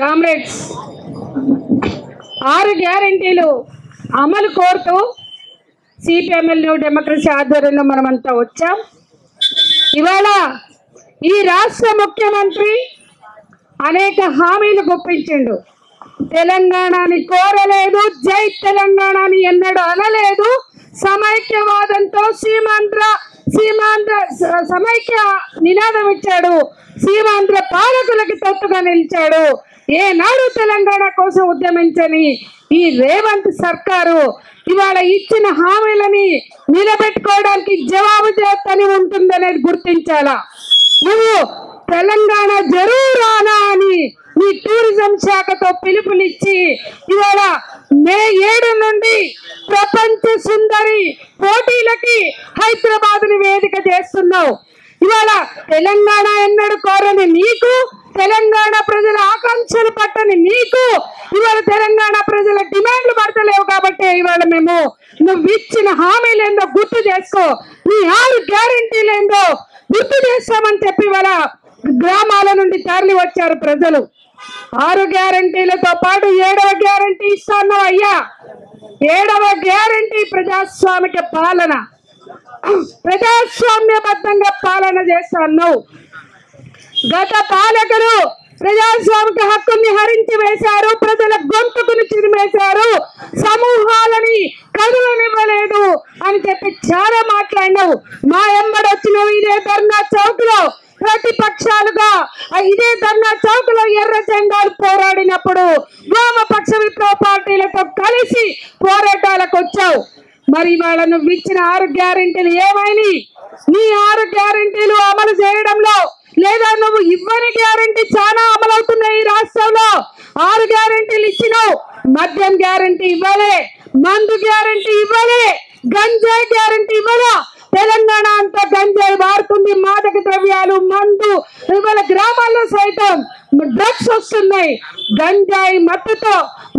Comrades, 6 గ్యారెంటీలు అమలు కోరుతూ సిపిఎంఎల్ న్యూ డెమోక్రసీ ఆధ్వర్యంలో మనమంతా వచ్చాం. ఇవాళ ఈ రాష్ట్ర ముఖ్యమంత్రి అనేక హామీలు గుప్పించిండు. తెలంగాణని కోరలేదు, జై తెలంగాణని ఎన్నడూ అనలేదు. సమైక్యవాదంతో సీమాంధ్ర సమైక్య నినాదం ఇచ్చాడు. సీమాంధ్ర పాలకులకి తొత్తుగా నిలిచాడు. ఏనాడు తెలంగాణ కోసం ఉద్యమించని ఈ రేవంత్ సర్కారు ఇవాళ ఇచ్చిన హామీలని నిలబెట్టుకోవడానికి జవాబుదారీ ఉంటుందనేది గుర్తించాలా. నువ్వు తెలంగాణ జరూరానా అని నీ టూరిజం శాఖతో పిలుపునిచ్చి ఇవాళ మే 7 నుండి ప్రపంచ సుందరి పోటీలకి హైదరాబాద్ ని వేదిక చేస్తున్నావు. ఇవాళ తెలంగాణ ఎన్నడూ కోరని నీకు, తెలంగాణ ప్రజల ఆకాంక్షలు పట్టని నీకు ఇవాళ తెలంగాణ ప్రజల డిమాండ్లు పడతలేవు. కాబట్టి ఇవాళ మేము నువ్వు ఇచ్చిన హామీలేందో గుర్తు చేసుకో, నీ 6 గ్యారెంటీలేందో గుర్తు చేస్తామని చెప్పి ఇవాళ గ్రామాల నుండి తరలి వచ్చారు ప్రజలు. 6 గ్యారెంటీలతో పాటు 7వ గ్యారెంటీ ఇస్తాను అయ్యా. 7వ గ్యారెంటీ ప్రజాస్వామిక పాలన, ప్రజాస్వామ్యబద్ధంగా పాలన చేస్తాను. గత పాలకులు ప్రజాస్వామిక హక్కుల్ని హరించి వేశారు, ప్రజల గొంతుకుని చిరిమేశారు, సమూహాలని కదులనివ్వలేదు అని చెప్పి చాలా మాట్లాడినావు. మా ఎంబడొచ్చినావు ఇదే ధర్నా చౌక్ లో, ప్రతిపక్షాలుగా ఇదే ధర్నా చౌక్ లో ఎర్ర జెండాలు పోరాడినప్పుడు వామపక్ష విప్లవ పార్టీలతో కలిసి పోరాటాలకు వచ్చావు. మరి ఇవాళ నువ్వు ఇచ్చిన 6 గ్యారెంటీలు ఏమైనాయి? నీ 6 గ్యారెంటీలు అమలు చేయడంలో లేదా నువ్వు ఇవ్వని గ్యారెంటీ చాలా అమలవుతున్నాయి ఈ రాష్ట్రంలో. 6 గ్యారెంటీలు ఇచ్చినావు, మద్యం గ్యారెంటీ ఇవ్వలే, మందు గ్యారెంటీ ఇవ్వలే, గంజాయి గ్యారెంటీ ఇవ్వలే. తెలంగాణ అంతా గంజాయి వాడుతుంది, మాదక ద్రవ్యాలు, మందు, ఇవాళ గ్రామాల్లో సైతం డ్రగ్స్ వస్తున్నాయి. గంజాయి మత్తుతో,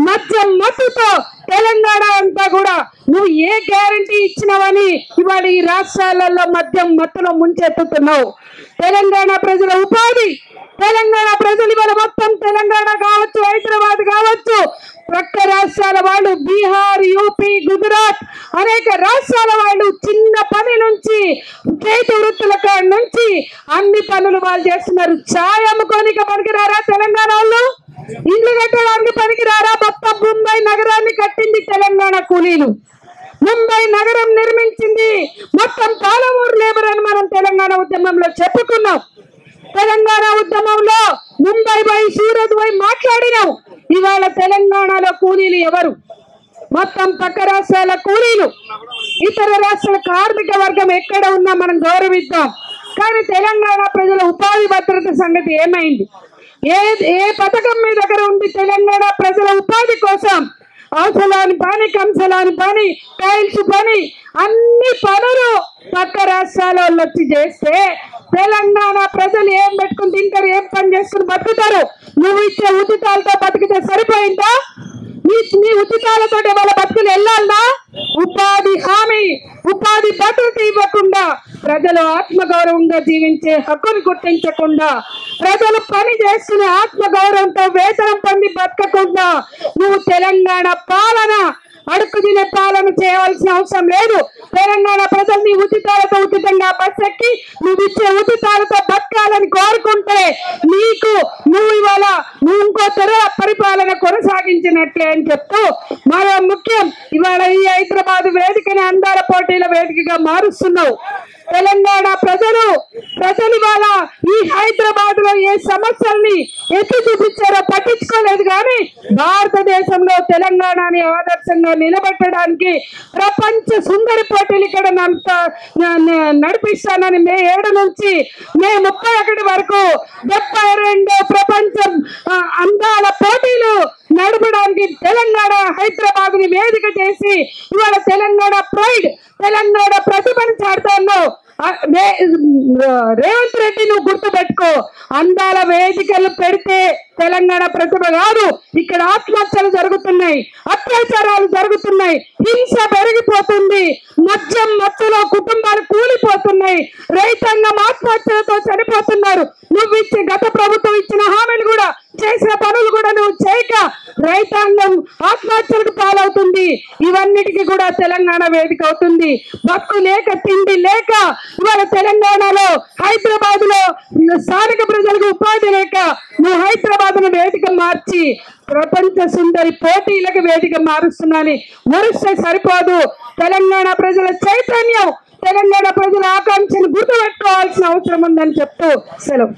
మద్యం మత్తుతో తెలంగాణ అంతా కూడా నువ్వు ఏ గ్యారెంటీ ఇచ్చినావని ఇవాళ ఈ రాష్ట్రాలలో మద్యం మత్తులో ముంచెత్తుతున్నావు. తెలంగాణ ప్రజల ఉపాధి, తెలంగాణ ప్రజలు ఇవాళ మొత్తం తెలంగాణ కావచ్చు, హైదరాబాద్ కావచ్చు, ప్రక్క రాష్ట్రాల వాళ్ళు, బీహార్, యూపీ, గుజరాత్ అనేక రాష్ట్రాల వాళ్ళు చిన్న పని నుంచి చేతి వృత్తుల కాడ నుంచి అన్ని పనులు వాళ్ళు చేస్తున్నారు. ఛాయ్ అమ్ముకోనిక పనికిరారా తెలంగాణ వాళ్ళు? ఇల్లు కట్టడానికి పనికిరారా? మొత్తం ముంబై నగరాన్ని కట్టింది తెలంగాణ కూలీలు. ముంబై నగరం నిర్మించింది మొత్తం పాలమూరు లేబర్ అని మనం తెలంగాణ ఉద్యమంలో చెప్పుకున్నాం. తెలంగాణ ఉద్యమంలో ముంబై పోయి, సూరత్ పోయి మాట్లాడినాం. ఇవాళ తెలంగాణలో కూలీలు ఎవరు? మొత్తం పక్క రాష్ట్రాల కూలీలు. ఇతర రాష్ట్రాల కార్మిక వర్గం ఎక్కడ ఉన్నా మనం గౌరవిద్దాం. కానీ తెలంగాణ ప్రజల ఉపాధి భద్రత సంగతి ఏమైంది? ఏ పథకం మీ దగ్గర ఉంది? తెలంగాణ ప్రజల ఉపాధి కోసం అవసరాని పని, కంసలాని పని, టైల్స్ పని, అన్ని పనులు పక్క రాష్ట్రాల వాళ్ళు వచ్చి చేస్తే తెలంగాణ ప్రజలు ఏం పెట్టుకుని తింటారు, ఏం పని చేసుకుని బతుకుతారు? నువ్వు ఇచ్చే ఉచితాలతో బతికితే సరిపోయిందా? నీ ఉచితాలతో వాళ్ళ బతుకులు వెళ్ళాలన్నా? ఉపాధి హామీ, ఉపాధి భద్రత ఇవ్వకుండా, ప్రజలు ఆత్మగౌరవంగా జీవించే హక్కును గుర్తించకుండా, ప్రజలు పని చేసుకునే ఆత్మగౌరవంతో వేతనం పొంది బతకకుండా నువ్వు తెలంగాణ పాలన, అడుగు తినే పాలన చేయవలసిన అవసరం లేదు. తెలంగాణ ప్రజల్ని ఉచితాలతో ఉచితంగా బస్ ఎక్కి నువ్వు ఇచ్చే ఉచితాలతో బతకాలని కోరుకుంటే నువ్వు ఇవాళ ఇంకో తెర పరిపాలన కొనసాగించినట్లే అని చెప్తూ మరో ముఖ్యం, ఇవాళ ఈ హైదరాబాద్ వేదికని అందాల పోటీల వేదికగా మారుస్తున్నావు. తెలంగాణ ప్రజలు ఇవాళ ఈ హైదరాబాద్ లో ఏ సమస్యల్ని ఎత్తి చూపించారో పట్టించుకోలేదు. కానీ భారతదేశంలో తెలంగాణని ఆదర్శంగా నిలబెట్టడానికి ప్రపంచ సుందరి పోటీలు ఇక్కడ నడిపిస్తానని మే 7 నుంచి మే 31 వరకు 72 ప్రపంచ అందాల పోటీలు నడపడానికి తెలంగాణ హైదరాబాద్ ని వేదిక చేసి ఇవాళ తెలంగాణ ప్రైడ్, తెలంగాణ ప్రతిభను చాటుతాను. రేవంత్ రెడ్డి నువ్వు గుర్తు పెట్టుకో, అందాల వేదికలు పెడితే తెలంగాణ ప్రతిభ కాదు. ఇక్కడ ఆత్మహత్యలు జరుగుతున్నాయి, అత్యాచారాలు జరుగుతున్నాయి, హింస పెరిగిపోతుంది, మద్యం మత్తులో కుటుంబాలు కూలిపోతున్నాయి, రైతాంగం ఆత్మహత్యలతో చనిపోతున్నారు. నువ్వు ఇచ్చే గత ప్రభుత్వం ఇచ్చిన హామీలు కూడా, చేసిన పనులు కూడా నువ్వు చేయక రైతాంగం ఆత్మహత్యలకు పాలవుతుంది. ఇవన్నిటికీ కూడా తెలంగాణ వేదిక అవుతుంది. బతుకు లేక, తిండి లేక ఇవాళ తెలంగాణలో హైదరాబాద్ లో స్థానిక ప్రజలకు ఉపాధి లేక నువ్వు హైదరాబాద్ ను వేదిక మార్చి ప్రపంచ సుందరి పోటీలకు వేదిక మారుస్తున్నాని మురిస్తే సరిపోదు. తెలంగాణ ప్రజల చైతన్యం, తెలంగాణ ప్రజల ఆకాంక్షను గుర్తుపెట్టుకోవాల్సిన అవసరం ఉందని చెప్తూ సెలవు.